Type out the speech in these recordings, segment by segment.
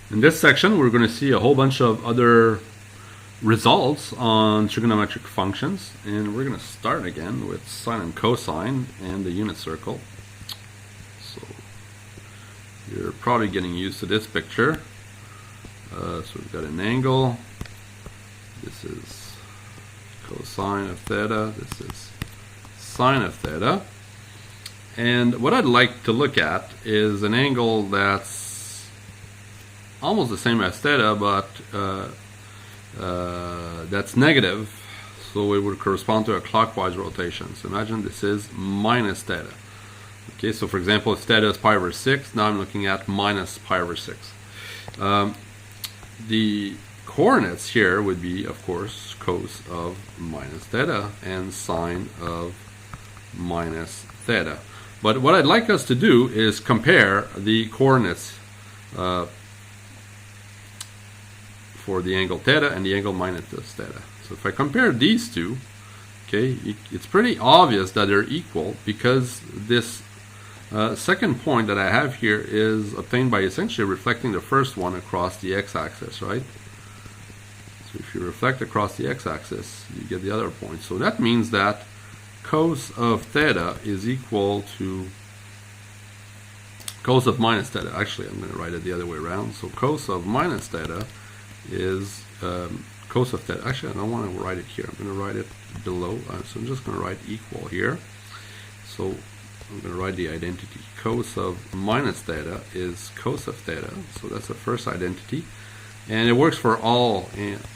In this section, we're going to see a whole bunch of other results on trigonometric functions, and we're going to start again with sine and cosine and the unit circle. So you're probably getting used to this picture. So we've got an angle. This is cosine of theta. This is sine of theta. And what I'd like to look at is an angle that's almost the same as theta, but that's negative, so it would correspond to a clockwise rotation. So imagine this is minus theta. Okay, so for example, if theta is pi over 6, now I'm looking at minus pi over 6. The coordinates here would be, of course, cos of minus theta and sine of minus theta. But what I'd like us to do is compare the coordinates for the angle theta and the angle minus theta. So if I compare these two, okay, it's pretty obvious that they're equal, because this second point that I have here is obtained by essentially reflecting the first one across the x-axis, right? So if you reflect across the x-axis, you get the other point. So that means that cos of theta is equal to cos of minus theta. Actually, I'm going to write it the other way around. So cos of minus theta is cos of theta. Actually, I don't want to write it here. I'm going to write it below. So I'm just going to write equal here. So I'm going to write the identity. Cos of minus theta is cos of theta. So that's the first identity. And it works for all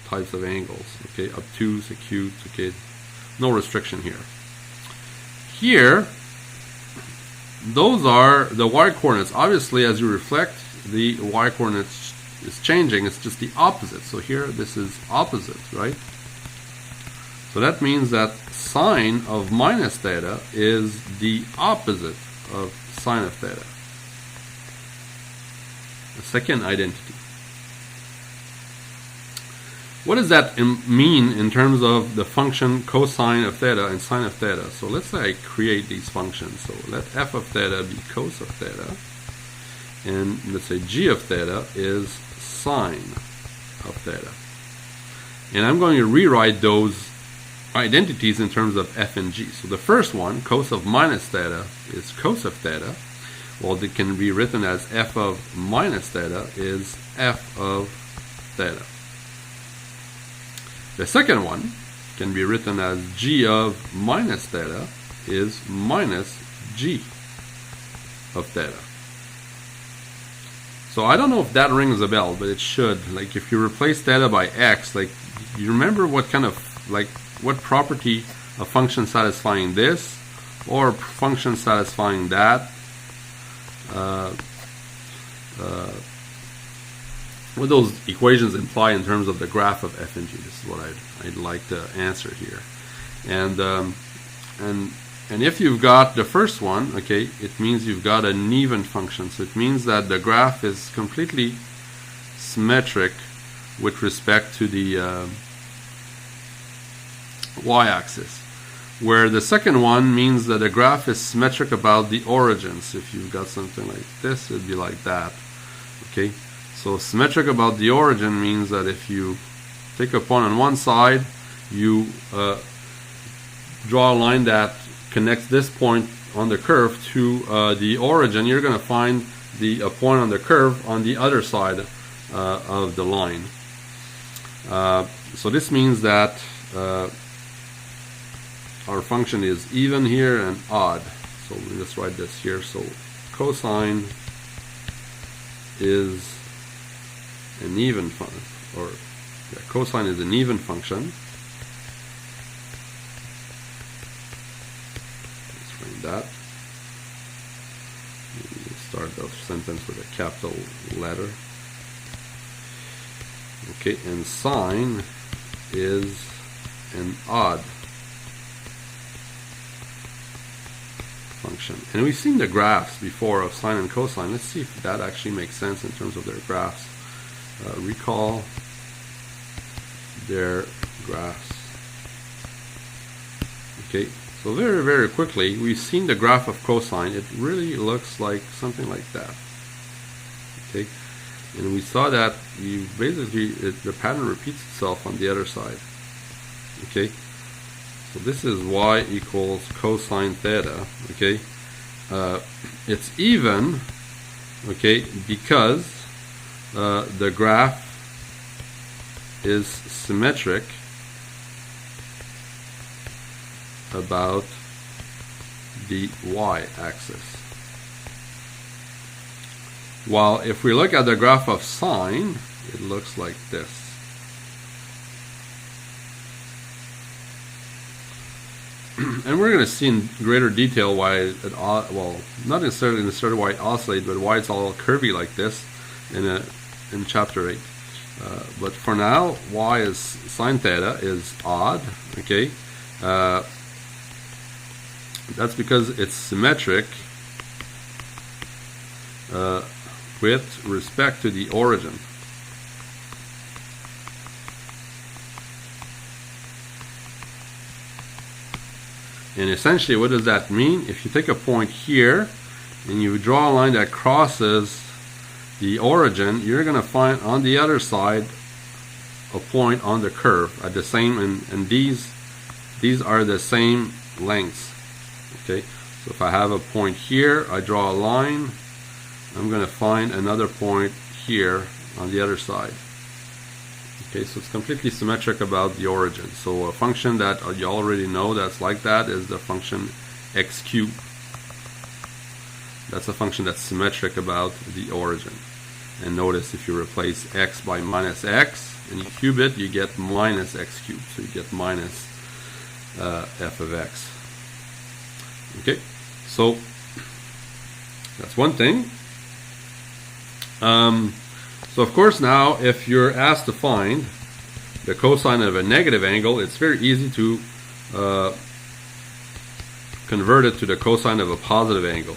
types of angles. Okay, obtuse, acute, okay, no restriction here. Here, those are the y coordinates. Obviously, as you reflect, the y coordinates is changing. It's just the opposite. So here, this is opposite, right? So that means that sine of minus theta is the opposite of sine of theta. The second identity. What does that mean in terms of the function cosine of theta and sine of theta? So let's say I create these functions. So let f of theta be cos of theta, and let's say g of theta is sine of theta. And I'm going to rewrite those identities in terms of f and g. So the first one, cos of minus theta, is cos of theta. Well, it can be written as f of minus theta is f of theta. The second one can be written as g of minus theta is minus g of theta. So I don't know if that rings a bell, but it should. Like if you replace theta by x, like you remember what kind of, like what property of function satisfying this or function satisfying that, what those equations imply in terms of the graph of f and g. This is what I'd like to answer here. And if you've got the first one, okay, it means you've got an even function. So it means that the graph is completely symmetric with respect to the y-axis. Where the second one means that the graph is symmetric about the origins. If you've got something like this, it would be like that. Okay. So symmetric about the origin means that if you take a point on one side, you draw a line that connects this point on the curve to the origin, you're going to find the point on the curve on the other side of the line. So this means that our function is even here and odd. So let's write this here. So cosine is an even function, or yeah, cosine is an even function. Let's write that. Maybe start the sentence with a capital letter. Okay, and sine is an odd function. And we've seen the graphs before of sine and cosine. Let's see if that actually makes sense in terms of their graphs. Recall their graphs. Okay, so very, very quickly, we've seen the graph of cosine. It really looks like something like that. Okay, And we saw that you basically, the pattern repeats itself on the other side. Okay, so this is y equals cosine theta. Okay, it's even, okay, because the graph is symmetric about the y-axis. While if we look at the graph of sine, it looks like this. And we're going to see in greater detail why it, well, not necessarily why it oscillates, but why it's all curvy like this in chapter 8. But for now, y is sine theta is odd. Okay, that's because it's symmetric with respect to the origin. And essentially, what does that mean? If you take a point here and you draw a line that crosses the origin, you're going to find on the other side a point on the curve at the same, and these are the same lengths. Okay, so if I have a point here, I draw a line, I'm going to find another point here on the other side. Okay, so it's completely symmetric about the origin. So a function that you already know that's like that is the function x cubed. That's a function that's symmetric about the origin. And notice if you replace x by minus x and you cube it, you get minus x cubed. So you get minus f of x. Okay, so that's one thing. So of course now, if you're asked to find the cosine of a negative angle, it's very easy to convert it to the cosine of a positive angle.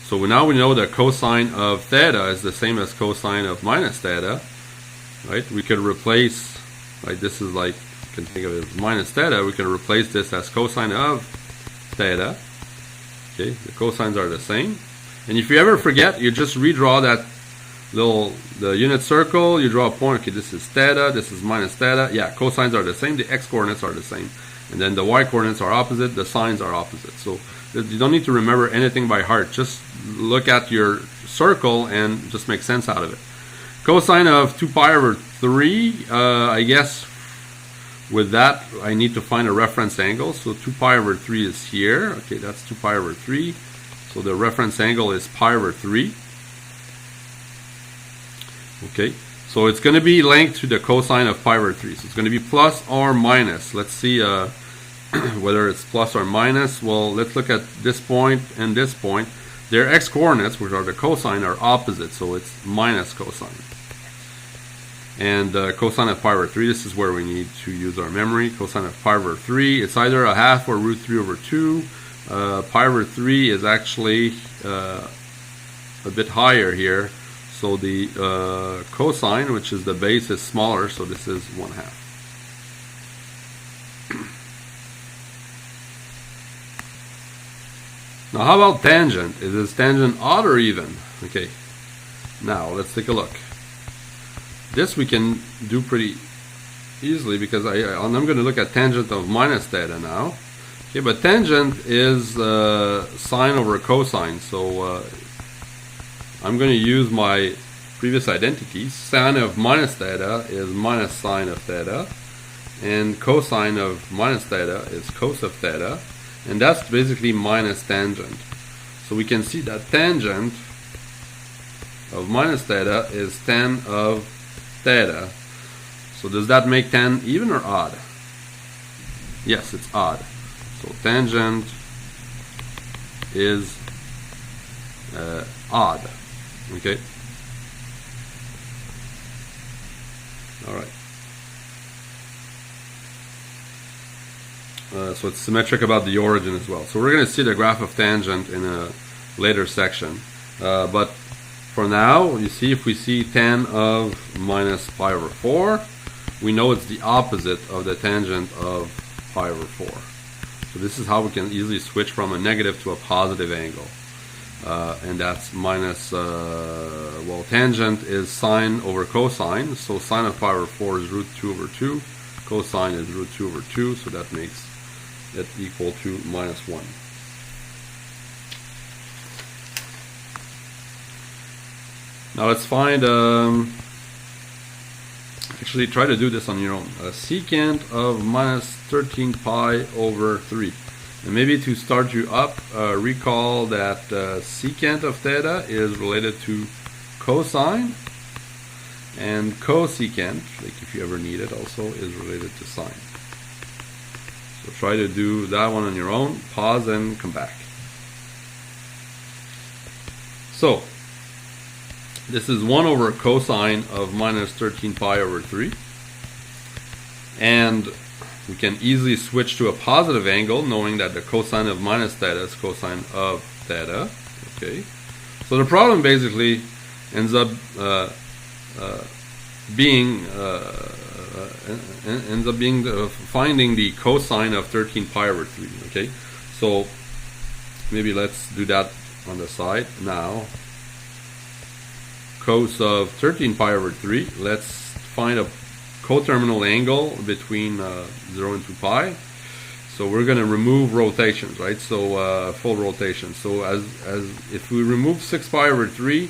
So now we know that cosine of theta is the same as cosine of minus theta, right? We could replace, like this is like, you can think of it as minus theta, we can replace this as cosine of theta. Okay, the cosines are the same. And if you ever forget, you just redraw that the unit circle, you draw a point, okay, this is theta, this is minus theta. Yeah, cosines are the same, the x coordinates are the same. And then the y coordinates are opposite, the sines are opposite. So you don't need to remember anything by heart. Just look at your circle and just make sense out of it. Cosine of 2 pi over 3, I guess with that I need to find a reference angle. So 2 pi over 3 is here. Okay, that's 2 pi over 3. So the reference angle is pi over 3. Okay, so it's going to be linked to the cosine of pi over 3. So it's going to be plus or minus. Let's see whether it's plus or minus. Well, let's look at this point and this point. Their x coordinates, which are the cosine, are opposite, so it's minus cosine. And cosine of pi over 3, this is where we need to use our memory. Cosine of pi over 3, it's either a half or root 3 over 2. Pi over 3 is actually a bit higher here. So the cosine, which is the base, is smaller, so this is 1/2. Now how about tangent? Is this tangent odd or even? Okay, now let's take a look. This we can do pretty easily because I'm going to look at tangent of minus theta now. Okay, but tangent is sine over cosine, so I'm going to use my previous identities. Sine of minus theta is minus sine of theta, and cosine of minus theta is cos of theta, and that's basically minus tangent. So we can see that tangent of minus theta is tan of theta. So does that make tan even or odd? Yes, it's odd. So tangent is odd. Okay. All right. So it's symmetric about the origin as well. So we're going to see the graph of tangent in a later section. But for now, you see, if we see tan of minus pi over 4, we know it's the opposite of the tangent of pi over 4. So this is how we can easily switch from a negative to a positive angle. and that's minus, well, tangent is sine over cosine, so sine of pi over 4 is root 2 over 2, cosine is root 2 over 2, so that makes it equal to minus 1. Now let's find, actually try to do this on your own, secant of minus 13 pi over 3. And maybe to start you up, recall that secant of theta is related to cosine, and cosecant, like if you ever need it also, is related to sine. So try to do that one on your own, pause and come back. So this is 1 over cosine of minus 13 pi over 3, and we can easily switch to a positive angle, knowing that the cosine of minus theta is cosine of theta. Okay, so the problem basically ends up being finding the cosine of 13 pi over 3. Okay, so maybe let's do that on the side now. Cos of 13 pi over 3. Let's find a coterminal angle between 0 and 2 pi. So we're going to remove rotations, right? So full rotation. So as if we remove 6 pi over 3,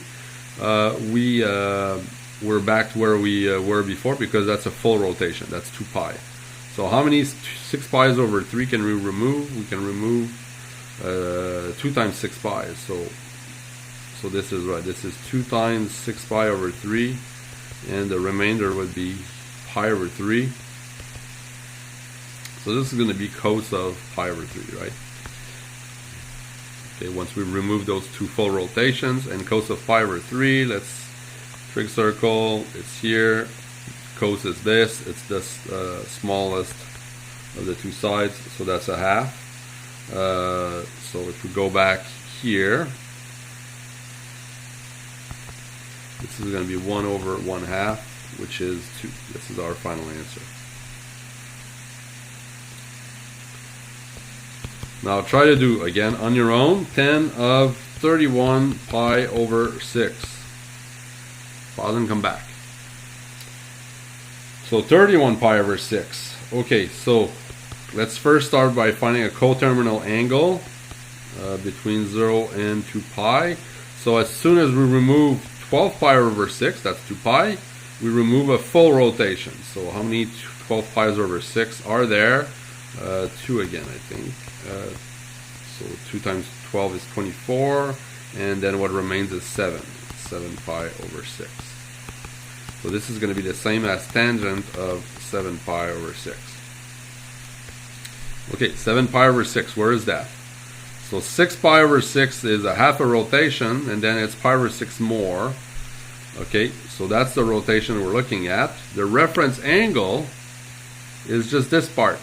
we're back to where we were before, because that's a full rotation. That's 2 pi. So how many 6 pi's over 3 can we remove? We can remove 2 times 6 pi. So this is right. This is 2 times 6 pi over 3, and the remainder would be pi over 3. So this is going to be cos of pi over 3, right? Okay, once we remove those 2 full rotations, and cos of pi over 3, let's trig circle, it's here. Cos is this, it's the smallest of the 2 sides, so that's a half. So if we go back here, this is going to be 1 over 1/2, which is 2. This is our final answer. Now try to do, again, on your own, 10 of 31 pi over 6. Pause and come back. So 31 pi over 6. Okay, so let's first start by finding a coterminal angle between 0 and 2 pi. So as soon as we remove 12 pi over 6, that's 2 pi, we remove a full rotation. So how many 12 pi's over 6 are there? 2 again, I think. So 2 times 12 is 24, and then what remains is 7 pi over 6. So this is going to be the same as tangent of 7 pi over 6. Okay, 7 pi over 6, where is that? So 6 pi over 6 is a half a rotation, and then it's pi over 6 more. Okay, so that's the rotation we're looking at. The reference angle is just this part.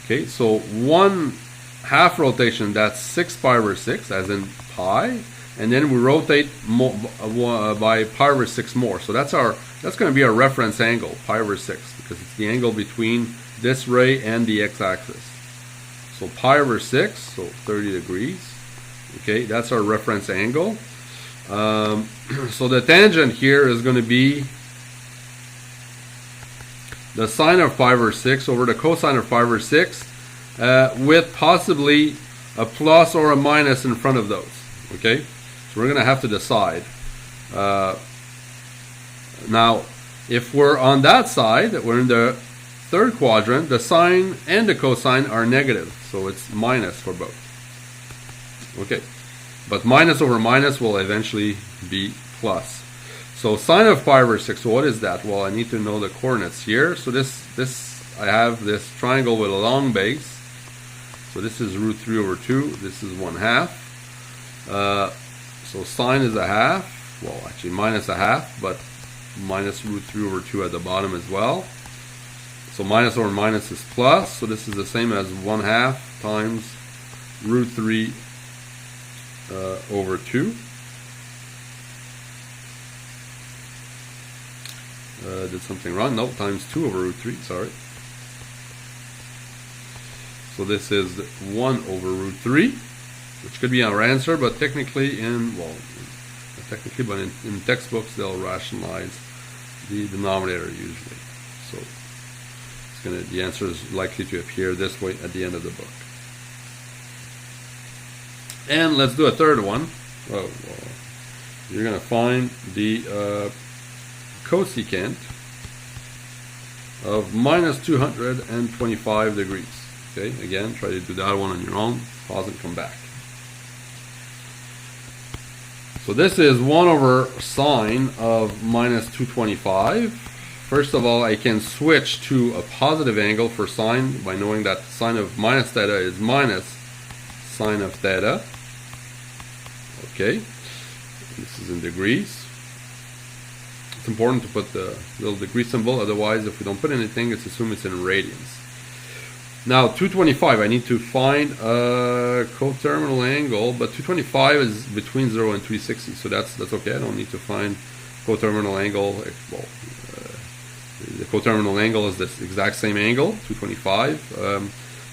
Okay, so 1/2 rotation, that's 6 pi over 6, as in pi, and then we rotate by pi over 6 more. So that's going to be our reference angle, pi over 6, because it's the angle between this ray and the x-axis. So pi over 6, so 30 degrees. Okay, that's our reference angle. So the tangent here is going to be the sine of pi over 6 over the cosine of pi over 6, with possibly a plus or a minus in front of those. Okay, so we're going to have to decide. Now, if we're on that side, we're in the third quadrant, the sine and the cosine are negative, so it's minus for both. Okay, but minus over minus will eventually be plus. So sine of pi over 6, so what is that? Well, I need to know the coordinates here. So I have this triangle with a long base. So this is root 3 over 2. This is 1/2. So sine is a half. Well, actually minus a half, but minus root 3 over 2 at the bottom as well. So minus over minus is plus. So this is the same as 1/2 times root 3 over 2. Did something wrong? No, times 2 over root 3, sorry. So this is 1 over root 3. which could be our answer, but technically not technically, but in textbooks they'll rationalize the denominator usually. So the answer is likely to appear this way at the end of the book. And let's do a third one. You're going to find the cosecant of minus 225 degrees. Okay, again, try to do that one on your own. Pause and come back. So this is 1 over sine of minus 225. First of all, I can switch to a positive angle for sine by knowing that sine of minus theta is minus sine of theta. Okay, this is in degrees. It's important to put the little degree symbol, otherwise if we don't put anything, let's assume it's in radians. Now 225, I need to find a coterminal angle, but 225 is between 0 and 360, so that's okay. I don't need to find coterminal angle. Well, the coterminal angle is this exact same angle, 225.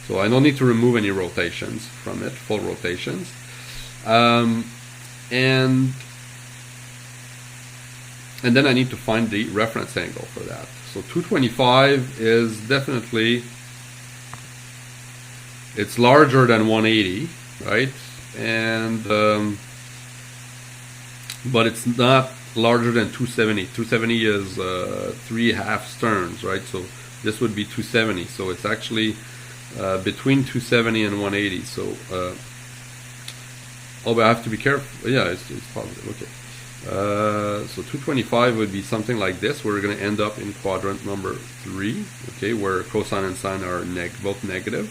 So I don't need to remove any rotations from it, full rotations. And then I need to find the reference angle for that. So 225 is definitely, it's larger than 180, right? And but it's not larger than 270. 270 is 3/2 sterns, right? So this would be 270. So it's actually between 270 and 180. So but I have to be careful. Yeah, it's positive. Okay. So 225 would be something like this. We're going to end up in quadrant number 3, okay, where cosine and sine are both negative.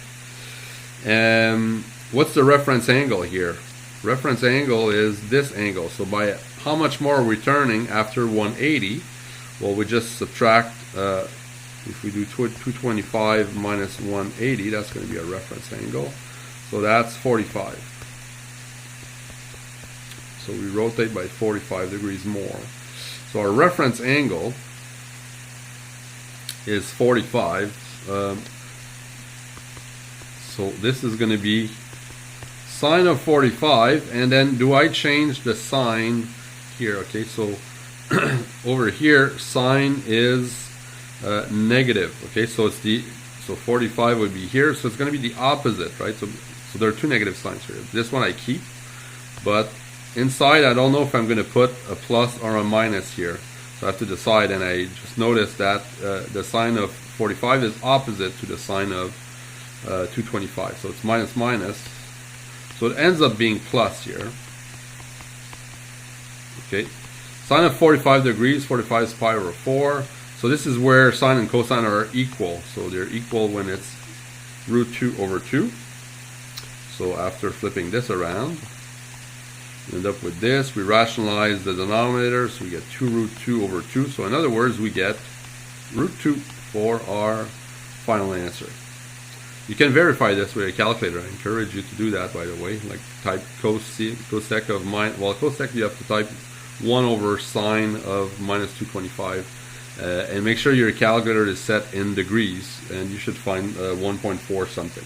And what's the reference angle here? Reference angle is this angle. So by how much more are we turning after 180? Well, we just subtract, if we do 225 minus 180, that's going to be a reference angle. So that's 45. So we rotate by 45 degrees more. So our reference angle is 45. So this is going to be sine of 45. And then do I change the sign here? Okay, so over here, sine is negative. Okay, so it's so 45 would be here. So it's going to be the opposite, right? So there are two negative signs here. This one I keep, but inside, I don't know if I'm going to put a plus or a minus here. So I have to decide, and I just noticed that the sign of 45 is opposite to the sign of 225. So it's minus minus. So it ends up being plus here. Okay. Sine of 45 degrees, 45 is pi over 4. So this is where sine and cosine are equal. So they're equal when it's root 2 over 2. So after flipping this around, end up with this. We rationalize the denominator, so we get 2 root 2 over 2. So in other words, we get root 2 for our final answer. You can verify this with a calculator. I encourage you to do that, by the way. Like type cosec of cosec you have to type 1 over sine of minus 225. And make sure your calculator is set in degrees, and you should find 1.4 something.